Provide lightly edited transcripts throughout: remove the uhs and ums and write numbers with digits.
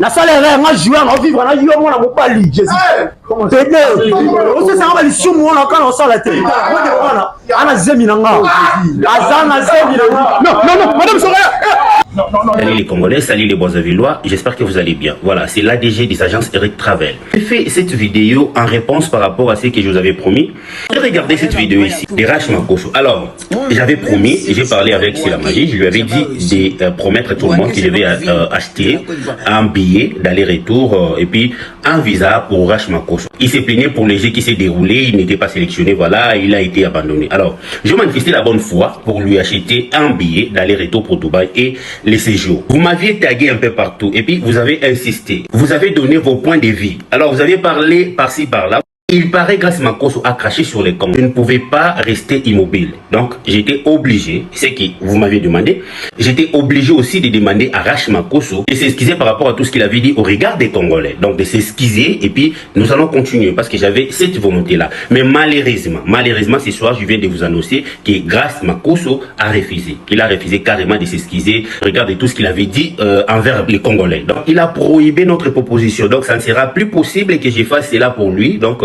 la salle est là, jouer, on vivre, on a joué, on a pas lu Jésus. C'est bien. On sait ça, on va les sous moi quand on sort la télé. On a Zeminanga. Non, madame Soraya. Salut les Congolais, salut les Brazzavilleois, j'espère que vous allez bien. Voilà, c'est l'ADG des agences Eric Travel. J'ai fait cette vidéo en réponse par rapport à ce que je vous avais promis. J'ai regardé cette vidéo ici, des Rash Makoso. Alors, j'avais promis, j'ai parlé avec Sila Magie, je lui avais dit de promettre à tout le monde que je vais acheter un billet d'aller-retour et puis un visa pour Rash Makoso. Il s'est plaigné pour le jeu qui s'est déroulé, il n'était pas sélectionné, voilà, il a été abandonné. Alors, je manifestais la bonne foi pour lui acheter un billet d'aller-retour pour Dubaï et les séjours. Vous m'aviez tagué un peu partout et puis vous avez insisté. Vous avez donné vos points de vue. Alors vous avez parlé par-ci par-là. Il paraît grâce Makoso a craché sur les comptes. Je ne pouvais pas rester immobile. Donc j'étais obligé, c'est ce que vous m'avez demandé, j'étais obligé aussi de demander à Rash Makoso de s'excuser par rapport à tout ce qu'il avait dit au regard des Congolais. Donc de s'excuser et puis nous allons continuer parce que j'avais cette volonté-là. Mais malheureusement ce soir je viens de vous annoncer que grâce Makoso a refusé. Il a refusé carrément de s'excuser. Regardez tout ce qu'il avait dit envers les Congolais. Donc il a prohibé notre proposition. Donc ça ne sera plus possible que je fasse cela pour lui. Donc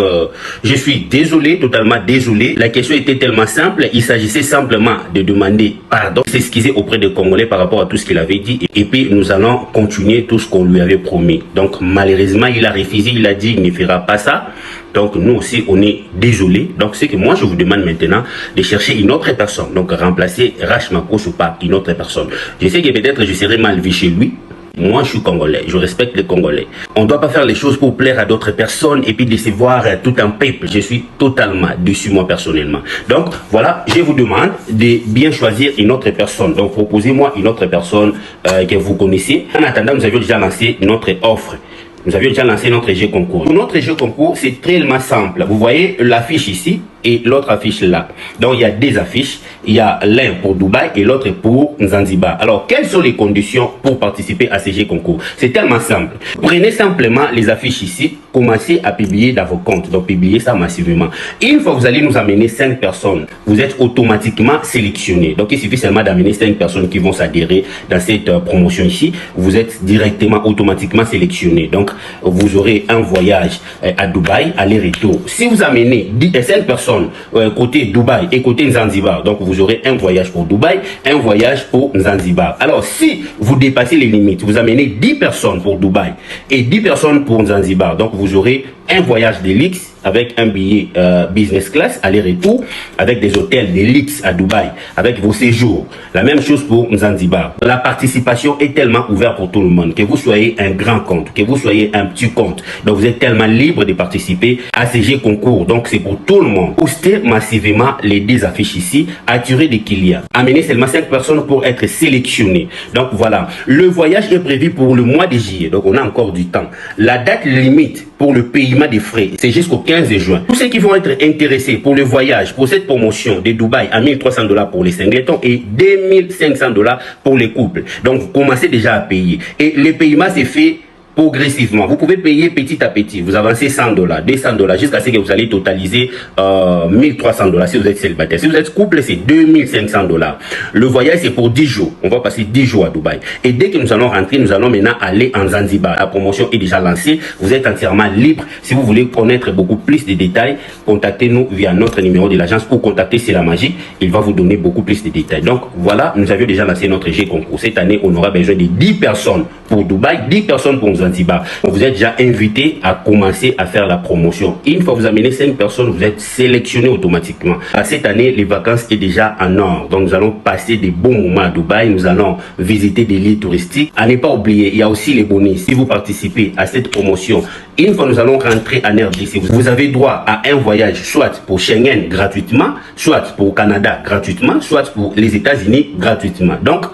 je suis désolé, totalement désolé. La question était tellement simple. Il s'agissait simplement de demander pardon, s'excuser auprès des Congolais par rapport à tout ce qu'il avait dit. Et puis, nous allons continuer tout ce qu'on lui avait promis. Donc, malheureusement, il a refusé. Il a dit qu'il ne fera pas ça. Donc, nous aussi, on est désolé. Donc, c'est que moi, je vous demande maintenant de chercher une autre personne. Donc, remplacer Rash Makoso par une autre personne. Je sais que peut-être je serai mal vu chez lui. Moi, je suis Congolais, je respecte les Congolais. On ne doit pas faire les choses pour plaire à d'autres personnes et puis décevoir tout un peuple. Je suis totalement déçu, moi, personnellement. Donc, voilà, je vous demande de bien choisir une autre personne. Donc, proposez-moi une autre personne que vous connaissez. En attendant, nous avions déjà lancé notre offre. Nous avions déjà lancé notre jeu concours. Notre jeu concours, c'est tellement simple. Vous voyez l'affiche ici et l'autre affiche là. Donc, il y a deux affiches. Il y a l'un pour Dubaï et l'autre pour Zanzibar. Alors, quelles sont les conditions pour participer à ces jeux concours? C'est tellement simple. Prenez simplement les affiches ici. Commencez à publier dans vos comptes. Donc, publiez ça massivement. Et une fois que vous allez nous amener 5 personnes, vous êtes automatiquement sélectionné. Donc, il suffit seulement d'amener 5 personnes qui vont s'adhérer dans cette promotion ici. Vous êtes directement, automatiquement sélectionné. Donc, vous aurez un voyage à Dubaï, aller-retour. Si vous amenez 5 personnes côté Dubaï et côté Zanzibar, donc vous aurez un voyage pour Dubaï, un voyage pour Zanzibar. Alors, si vous dépassez les limites, vous amenez 10 personnes pour Dubaï et 10 personnes pour Zanzibar, donc vous aurez un voyage de luxe avec un billet business class aller-retour, avec des hôtels de luxe à Dubaï, avec vos séjours. La même chose pour Zanzibar. La participation est tellement ouverte pour tout le monde, que vous soyez un grand compte, que vous soyez un petit compte. Donc vous êtes tellement libre de participer à ces jeux concours. Donc c'est pour tout le monde. Postez massivement les 10 affiches ici, attirez des clients. Amenez seulement 5 personnes pour être sélectionnés. Donc voilà. Le voyage est prévu pour le mois de juillet. Donc on a encore du temps. La date limite pour le paiement des frais, c'est jusqu'au 15 juin. Tous ceux qui vont être intéressés pour le voyage, pour cette promotion de Dubaï à 1300 $ pour les singletons et 2500 $ pour les couples. Donc, vous commencez déjà à payer. Et le paiement s'est fait progressivement. Vous pouvez payer petit à petit. Vous avancez 100 $, 200 $, jusqu'à ce que vous allez totaliser 1300 $ si vous êtes célibataire. Si vous êtes couple, c'est 2500 $. Le voyage, c'est pour 10 jours. On va passer 10 jours à Dubaï. Et dès que nous allons rentrer, nous allons maintenant aller en Zanzibar. La promotion est déjà lancée. Vous êtes entièrement libre. Si vous voulez connaître beaucoup plus de détails, contactez-nous via notre numéro de l'agence ou contactez C'est la Magie. Il va vous donner beaucoup plus de détails. Donc, voilà, nous avions déjà lancé notre jeu concours. Cette année, on aura besoin de 10 personnes pour Dubaï, 10 personnes pour Zanzibar. Vous êtes déjà invité à commencer à faire la promotion. Une fois que vous amenez 5 personnes, vous êtes sélectionné automatiquement. Cette année, les vacances sont déjà en ordre. Donc, nous allons passer des bons moments à Dubaï. Nous allons visiter des lieux touristiques. À ne pas oublier, il y a aussi les bonus. Si vous participez à cette promotion, une fois que nous allons rentrer en RDC, vous avez droit à un voyage, soit pour Schengen gratuitement, soit pour Canada gratuitement, soit pour les États-Unis gratuitement. Donc,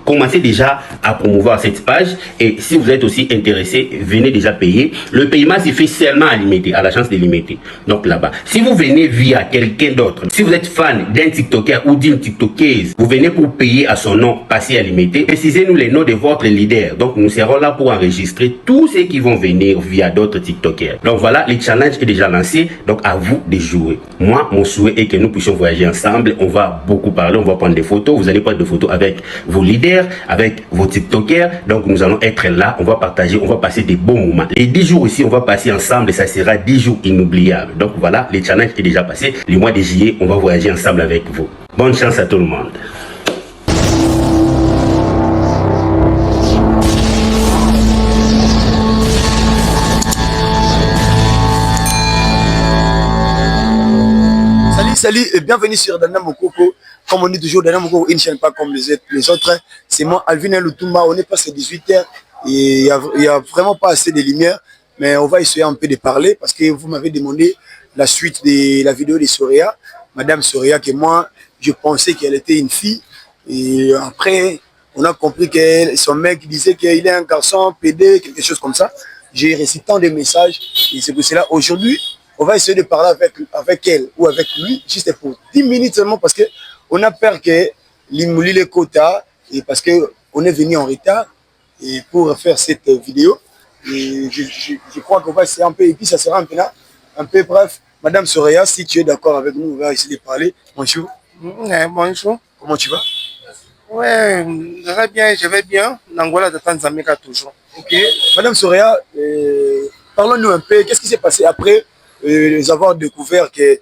commencez déjà à promouvoir cette page. Et si vous êtes aussi intéressé, venez déjà payer. Le paiement se fait seulement à Limité, à l'agence de Limité. Donc là-bas. Si vous venez via quelqu'un d'autre, si vous êtes fan d'un TikToker ou d'une TikTokeuse, vous venez pour payer à son nom, passer à Limité, précisez-nous les noms de votre leader. Donc nous serons là pour enregistrer tous ceux qui vont venir via d'autres TikTokers. Donc voilà, le challenge est déjà lancé. Donc à vous de jouer. Moi, mon souhait est que nous puissions voyager ensemble. On va beaucoup parler, on va prendre des photos. Vous allez prendre des photos avec vos leaders, avec vos TikTokers. Donc nous allons être là, on va partager, on va passer des bons moments. Les 10 jours ici, on va passer ensemble et ça sera 10 jours inoubliables. Donc voilà, le challenge est déjà passé. Le mois de juillet, on va voyager ensemble avec vous. Bonne chance à tout le monde. Salut et bienvenue sur Dana Mokoko. Comme on dit toujours, Dana Mokoko, une chaîne pas comme les autres. C'est moi, Alvin Lutumba. On est passé 18h et il n'y a vraiment pas assez de lumière. Mais on va essayer un peu de parler parce que vous m'avez demandé la suite de la vidéo de Soria. Madame Soria, que moi, je pensais qu'elle était une fille. Et après, on a compris que son mec disait qu'il est un garçon PD, quelque chose comme ça. J'ai reçu tant de messages et c'est pour cela aujourd'hui, on va essayer de parler avec elle ou avec lui, juste pour 10 minutes seulement parce qu'on a peur que l'immouli les quotas et parce qu'on est venu en retard et pour faire cette vidéo. Et je crois qu'on va essayer un peu et puis ça sera un peu bref. Madame Soria, si tu es d'accord avec nous, on va essayer de parler. Bonjour. Bonjour. Comment tu vas? Ouais, je vais bien. N'Angola de Tanzanie toujours. Ok. Madame Soria, parlons-nous un peu. Qu'est-ce qui s'est passé après avoir découvert que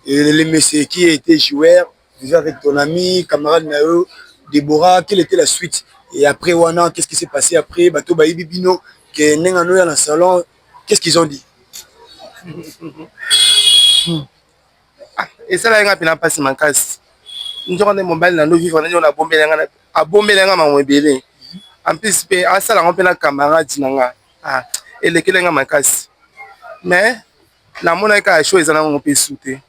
les messieurs qui étaient joueurs, vivait avec ton ami, camarade Nayo, Déborah, quelle était la suite? Et après, Wana, qu'est-ce qui s'est passé après? Bato Baïbi Bino, que Nengano dans le salon, qu'est-ce qu'ils ont dit? Et ça, là, il a passé ma casse. Nous avons des mobiles dans nos vivres, on a bombé les en plus, à ça, on a un camarade, et les kills ma casse. Mais, la monnaie a choisi un peu sauté.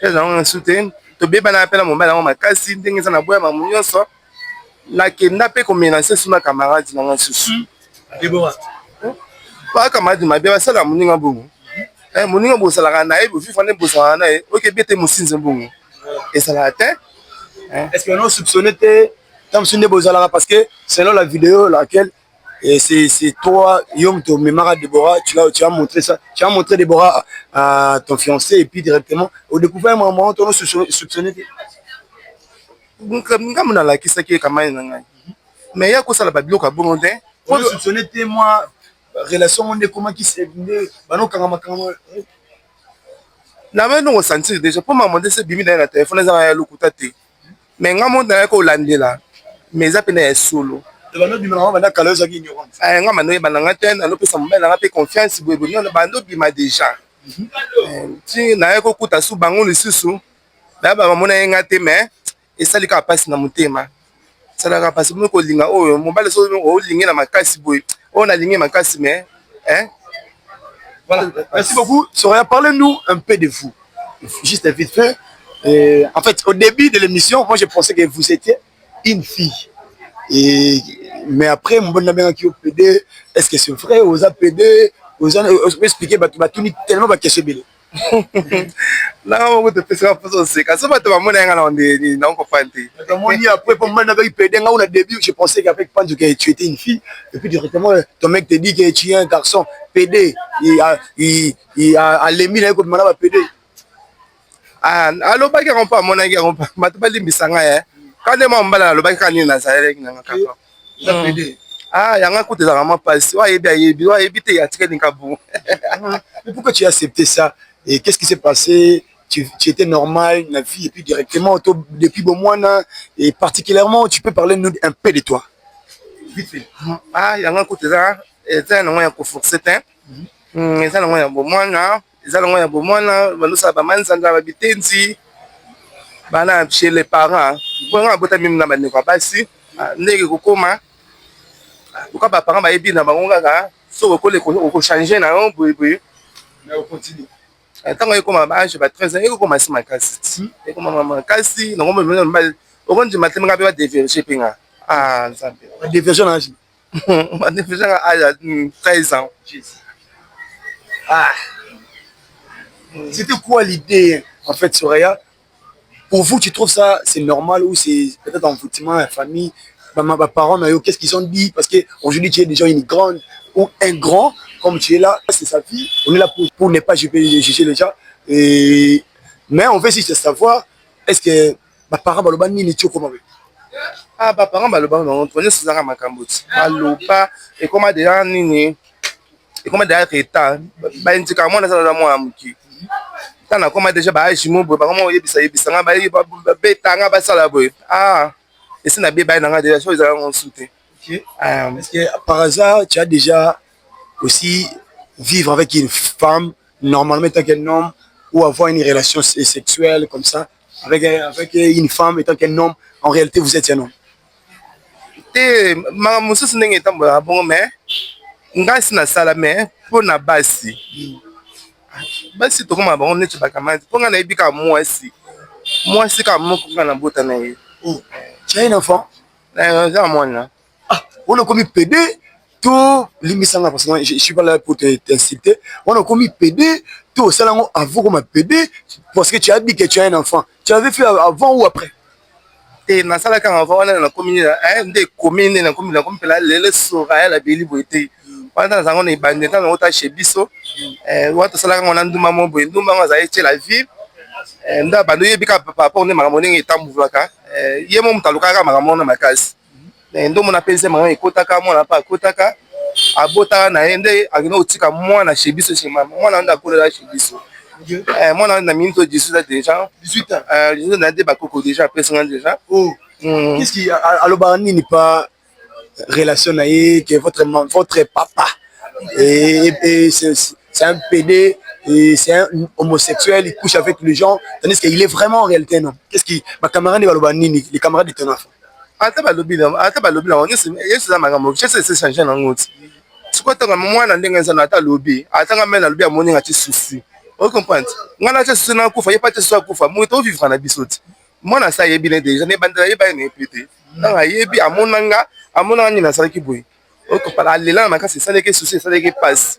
Ils ont sauté. Tu peux pas appeler mon mobile, ma casse, ils ont boire ma mounion, ça. La qui n'a pas commencé sur ma camarade, ils ont souci. Déborah. Pas camarade, ma bien, ça la mounion bon. Mounion bon, ça la naïve, vous faites un beau ça, ok, bête, mon signe bon. Et ça l'a atteint. Est-ce qu'on a soupçonné parce que selon la vidéo laquelle c'est toi, Yom, ton mémoire Déborah, tu as montré ça, tu as montré Déborah à ton fiancé et puis directement, au découvert un moment, tu as soupçonné. Mais il y a quoi ça la babilo ka bon ndé? On soupçonné moi relation on est comment qui s'est venu, bano kangama. La main nous sentir déjà pour demander ce bimi dans la téléphone ça ya lokuta té. Mais ngamo ndana ko landela. Mais ça peine solo. Bano bima bana kaloza ki ignorant. Ngama no yebana te na lopesa mbela na pe confiance boye boye na bando bima déjà. Ti na yako kuta su bango lisusu. Ba ba mona yenga te mais et ça lika passe na mutema. Ça la passe mo ko linga oyo mobile so o linga na makasi boye. On a linga makasi mais Voilà. Merci beaucoup. Soria, parlez-nous un peu de vous. Juste vite fait. En fait, au début de l'émission, moi je pensais que vous étiez une fille. Mais après, mon bon ami qui est PD, est-ce que c'est vrai? Vous avez PD? Vous avez expliqué, tellement de questions. Non, on te fait ça pour ça. Quand ça va te mon on comprend. Après, pour moi, avec PD, au début, je pensais qu'avec Pandu, que tu étais une fille. Et puis directement, ton mec te dit que tu es un garçon. PD, il a l'émis comme madame PD. Ah, alors, pas qu'il n'y a pas mon ami, on va pas dire bisanga. Quand les membres là, le bac quand il n'a ça, il n'a pas PD. Ah, il y a un coup de vraiment passé. Ouais, il doit éviter, il y a tiré des cabous. Mais pourquoi tu as accepté ça? Et qu'est-ce qui s'est passé? Tu étais normal, la vie, et puis directement, depuis bon mois, et particulièrement, tu peux parler nous un peu de toi. Vite fait. Ah, il y a un coup de ça, et ça, on a forcé, et ça, on a bon mois, et ça, on a bon mois, nous savons pas, ça va habiter ici, chez les parents. Pour un bout de même, on va pas ici, n'est-ce pas pourquoi les parents vont bien dans le changer on continue. Tant que comme âge 13 ans, il commence ma casse. Et comme ma casse, on va dévérifier pinga. Ah, Nzambe. La déversion à âge. La déversion à âge 13 ans. Ah. C'était quoi l'idée, en fait, Soraya? Pour vous, tu trouves ça, c'est normal ou c'est peut-être en foutiment, la famille, mes parents, qu'est-ce qu'ils ont dit? Parce qu'aujourd'hui, tu es déjà une grande ou un grand, comme tu es là, c'est sa fille. On est là pour ne pas juger les gens. Mais on veut juste savoir, est-ce que mes parents, ni tu comment? Ah, mes parents, on connaît ce genre de macambouti. Baloba, et comment déjà, nini, et comment déjà, état, bah, une tika, moi, dans moi, amuki. Tant comme déjà ba jimo boy ba comment yebisa nga ba beta nga ba sala boy ah et c'est na beba nga déjà chose ils ont sauté. OK. Est-ce que par hasard tu as déjà aussi vivre avec une femme normalement tant qu'un homme ou avoir une relation sexuelle comme ça avec une femme étant qu'un homme en réalité vous êtes un homme? Te ma mususu ndenge etambola bongo mais ngasi na sala mais pour na basi. Basi tokoma bango neti bakamati mpo nga nayebi ka mwasi ka moko nga na bota na ye. Tu as un enfant? Eza mwana. On a commis PD tout limisanga parce que je suis pas là pour t'inciter. On a commis PD tout ça là avant comme PD parce que tu as dit que tu as un enfant. Tu avais fait avant ou après? Et na sala ka avant on a na commune ndé commune na commune la lele sora la beli boité. Pendant ça on est bandé dans l'autre chez biso watu sala on a nduma mo boy nduma nga za ete la ville nda bando yebika papa on est makamoni etamboulaka ye mo mutaluka ka makamona makasi ndo mona pese mama ekotaka mona pa ekotaka abota na ende akino utika mwana chez biso chez mama mwana nda kolela chez biso mwana na minto 18 déjà 18 ans je na de bakoko déjà personne déjà qu'est-ce qui alobani n'est pas relation que votre papa et c'est un PD et c'est un homosexuel, il couche avec les gens tandis qu'il est vraiment en réalité non. Qu'est-ce qui ma camarade balobani les camarades de ton enfant? Ata balobi on est ça makambo je sais c'est changer na ngoti sikota nga mwana ndenge nza na ata lobi atanga mena lobi amoni ngati souci o comprendre ngana cha souci na kufa yepa cha souci kufa mo to vivre na bisoti mwana sa yebi ne déjà ne bandela yeba ne pété nga yebi amonanga ni na salaki boy o comprendre alela na makasi salaki souci salaki passe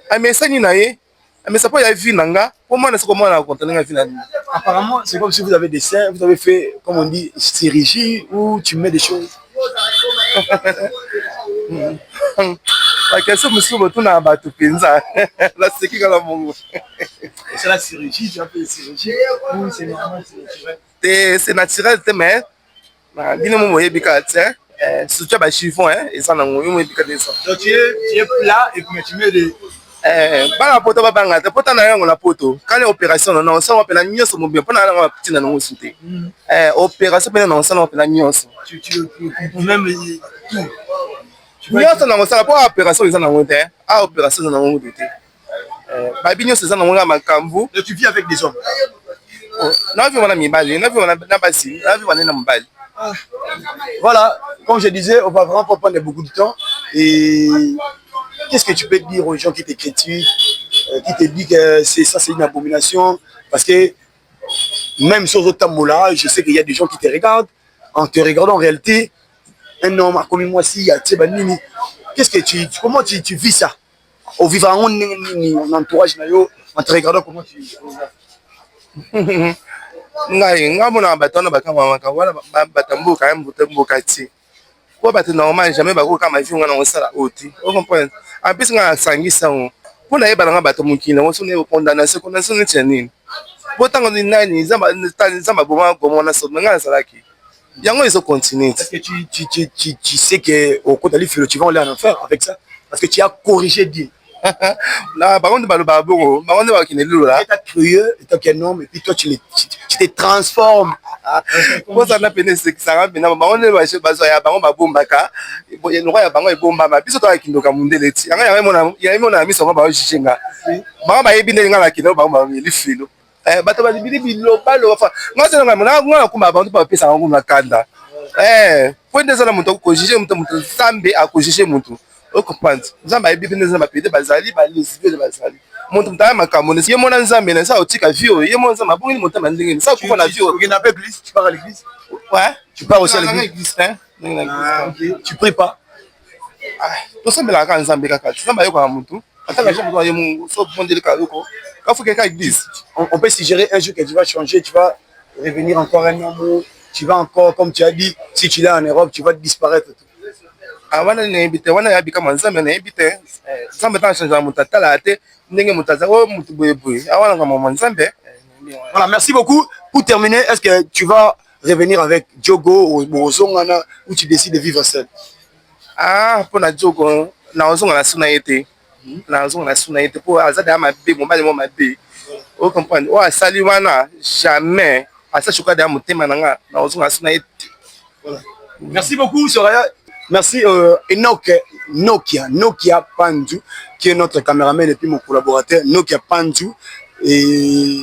amesani na ye amesa po ya vie nanga po mwana siko mwana contenir vie na. Apparemment c'est comme si vous avez des seins, vous avez fait comme on dit chirurgie ou tu mets des choses. La question me tout na batu penza la seki kala mongo. C'est la chirurgie, tu as fait chirurgie ou c'est normal, c'est naturel mais na bino mo yebika tiens surtout ba chiffon et ça na mo yebika de ça. Donc tu es plat et puis tu mets des bana poto babanga te pota na yango na poto kale opération na on appelle la nyonso mo bien pona na petit na ngo souté opération pena na on appelle la nyonso tu même tout nyonso na ngosala po opération eza na ngo te a opération na ngo te babi nyonso eza na ngo makambu. Et tu vis avec des hommes? Na vie wana mibali na vie wana na basi na vie wana na mibali. Voilà, comme je disais, on va vraiment pas prendre beaucoup de temps. Et qu'est-ce que tu peux dire aux gens qui te critiquent, qui te disent que c'est une abomination? Parce que même sur autant moula, je sais qu'il y a des gens qui te regardent. En te regardant en réalité, un homme a commis moi si, qu'est-ce que comment tu vis ça? Au vivre en entourage, en te regardant comment tu vis? Nga mona batona bakamaka wala batambuka ya mboka ti po bato normal jamais bakoka mavi nga na osala oti o comprendre en plus nga sangisa on po na yeba nga bato mukina on sonne condamnation ni tchenini po tango ni nani zamba boma na so nga salaki yango ils ont continué. Est-ce que tu sais que au côté de l'île tu vas aller en enfer avec ça parce que tu as corrigé Dieu? Là, par contre, tu es curieux, tu es un homme, et puis toi, tu te transformes. Moi, ça n'a pas été ça. Ça n'a pas été ça. Ça n'a pas o comprendre nzamba yebi nzamba pede bazali balisibe bazali monto mtaya makambo ye mona nzambe na sa otika vio ye mona nzamba bongi monto mandenge sa kufa na vio tu n'as pas l'église, tu pars à l'église? Ouais, tu pars aussi à l'église hein Tu pries pas? tosambelaka nzambe kaka nzambe ayokaa mutu ataka jean moto aye mungu so bondeleka yoko kafu keka église. On peut suggérer un jour que tu vas changer, tu vas revenir encore un amour, tu vas encore, comme tu as dit, si tu es en Europe, tu vas disparaître. Wana nayebi te wana yabi kama nzambe nayebi te nzambe tana changer mutu atala te ndenge mutu aza o mutu boyeboye awana kama nzambe. Voilà, merci beaucoup. Pour terminer, est-ce que tu vas revenir avec Diogo ou Bozongana ou tu décides de vivre seul? Ah, pour na Diogo na ozonga na suna yete na ozonga na suna yete pour azade ama be mo bale mo mabe o comprendre o asali wana jamais asa choka da motema nanga na ozonga na suna yete. Voilà. Merci beaucoup Soraya. Merci Nokia Pandu qui est notre caméraman et puis mon collaborateur Nokia Pandu. Et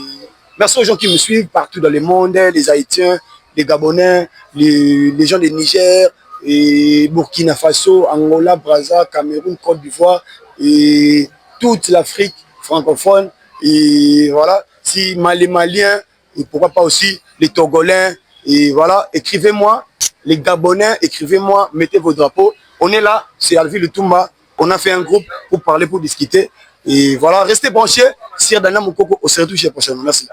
merci aux gens qui me suivent partout dans le monde, les Haïtiens, les Gabonais, les gens du Niger, et Burkina Faso, Angola, Brazza, Cameroun, Côte d'Ivoire et toute l'Afrique francophone. Et voilà, si les Maliens, et pourquoi pas aussi les Togolais, et voilà, écrivez-moi, les Gabonais, écrivez-moi, mettez vos drapeaux. On est là, c'est Alvi Lutumba, on a fait un groupe pour parler, pour discuter. Et voilà, restez branchés. Sir Dana Mokoko, on se retrouve prochainement. Merci.